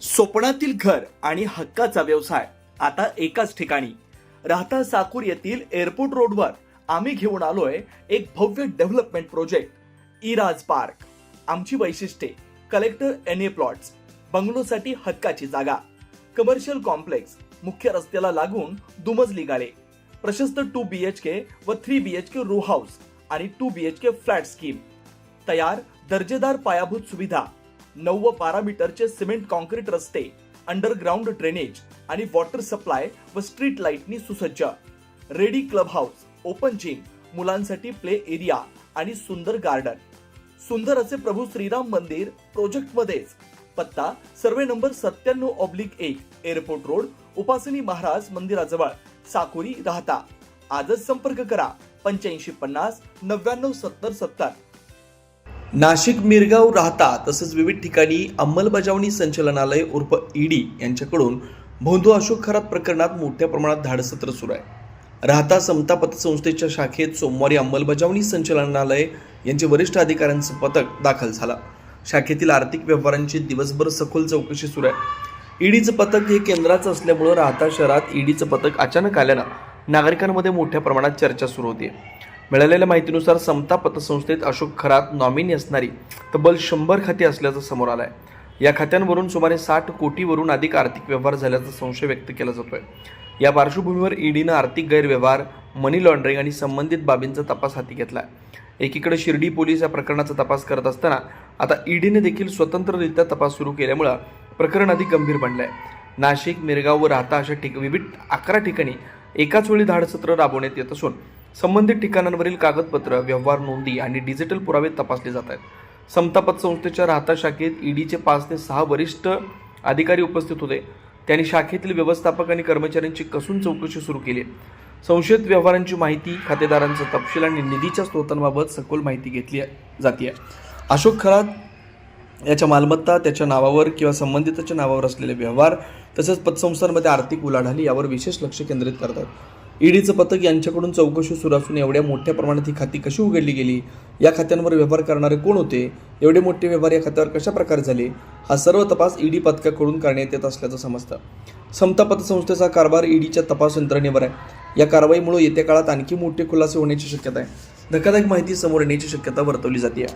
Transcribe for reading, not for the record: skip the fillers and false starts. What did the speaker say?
स्वप्नातील घर आणि हक्काचा व्यवसाय आता एकाच ठिकाणी. राहता साकूर येथील एअरपोर्ट रोडवर आम्ही घेऊन आलोय एक भव्य डेव्हलपमेंट प्रोजेक्ट इराज पार्क. आमची वैशिष्ट्ये: कलेक्टर एनए प्लॉट्स, बंगलोसाठी हक्काची जागा, कमर्शियल कॉम्प्लेक्स, मुख्य रस्त्याला लागून दुमजली गाळे, प्रशस्त 2 BHK व 3 BHK रो हाऊस आणि 2 BHK फ्लॅट स्कीम. तयार दर्जेदार पायाभूत सुविधा, 9 व 12 मीटरचे सिमेंट कॉन्क्रीट रस्ते, अंडरग्राउंड ड्रेनेज आणि वॉटर सप्लाय व स्ट्रीट लाईटनी सुसज्ज. Ready club house, open gym, मुलांसाठी प्ले एरिया आणि सुंदर गार्डन. सुंदर असे प्रभू श्रीराम मंदिर प्रोजेक्ट मध्येच. पत्ता: सर्वे नंबर 97/1, एअरपोर्ट रोड, उपासनी महाराज मंदिराजवळ, साकुरी, राहता. आजच संपर्क करा 8550 99 70 70. नाशिक, मिरगाव, राहता तसंच विविध ठिकाणी अंमलबजावणी संचालनालय उर्फ ईडी यांच्याकडून भोंदू अशोक खरात प्रकरणात मोठ्या प्रमाणात धाडसत्र सुरू आहे. राहता समता पतसंस्थेच्या शाखेत सोमवारी अंमलबजावणी संचालनालय यांचे वरिष्ठ अधिकाऱ्यांचं पथक दाखल झालं. शाखेतील आर्थिक व्यवहारांची दिवसभर सखोल चौकशी सुरू आहे. ईडीचं पथक हे केंद्राचं असल्यामुळं राहता शहरात ईडीचं पथक अचानक आल्यानं नागरिकांमध्ये मोठ्या प्रमाणात चर्चा सुरू होती. मिळालेल्या माहितीनुसार समता पतसंस्थेत अशोक खरात नॉमिनी असणारी तब्बल 100 खाती असल्याचं समोर आलं आहे. या खात्यांवरून सुमारे 60 कोटीवरून अधिक आर्थिक व्यवहार झाल्याचा संशय व्यक्त केला जातोय. या पार्श्वभूमीवर ईडीनं आर्थिक गैरव्यवहार, मनी लॉन्ड्रिंग आणि संबंधित बाबींचा तपास हाती घेतला आहे. एकीकडे शिर्डी पोलीस या प्रकरणाचा तपास करत असताना आता ईडीने देखील स्वतंत्ररित्या तपास सुरू केल्यामुळे प्रकरण अधिक गंभीर बनलं आहे. नाशिक, मिरगाव व राहता अशा विविध 11 ठिकाणी एकाच वेळी धाडसत्र राबवण्यात येत असून संबंधित ठिकाणांवरील कागदपत्र, व्यवहार नोंदी आणि डिजिटल पुरावे तपासले जात आहेत. समता पतसंस्थेच्या राहता शाखेत ईडीचे 5 ते 6 वरिष्ठ अधिकारी उपस्थित होते. त्यांनी शाखेतील व्यवस्थापक आणि कर्मचाऱ्यांची कसून चौकशी सुरू केली. संशयित व्यवहारांची माहिती, खातेदारांचा तपशील आणि निधीच्या स्रोतांबाबत सखोल माहिती घेतली जाते. अशोक खरात याच्या मालमत्ता, त्याच्या नावावर किंवा संबंधिताच्या नावावर असलेले व्यवहार तसेच पतसंस्थांमध्ये आर्थिक उलाढाली यावर विशेष लक्ष केंद्रित करतात. ईडीचं पथक यांच्याकडून चौकशी सुरू असून एवढ्या मोठ्या प्रमाणात ही खाती कशी उघडली गेली, या खात्यांवर व्यवहार करणारे कोण होते, एवढे मोठे व्यवहार या खात्यावर कशा प्रकारे झाले, हा सर्व तपास ईडी पथकाकडून करण्यात येत असल्याचं समजतं. समता पतसंस्थेचा कारभार ईडीच्या तपास यंत्रणेवर आहे. या कारवाईमुळे येत्या काळात आणखी मोठे खुलासे होण्याची शक्यता आहे. धक्कादायक माहिती समोर येण्याची शक्यता वर्तवली जाते.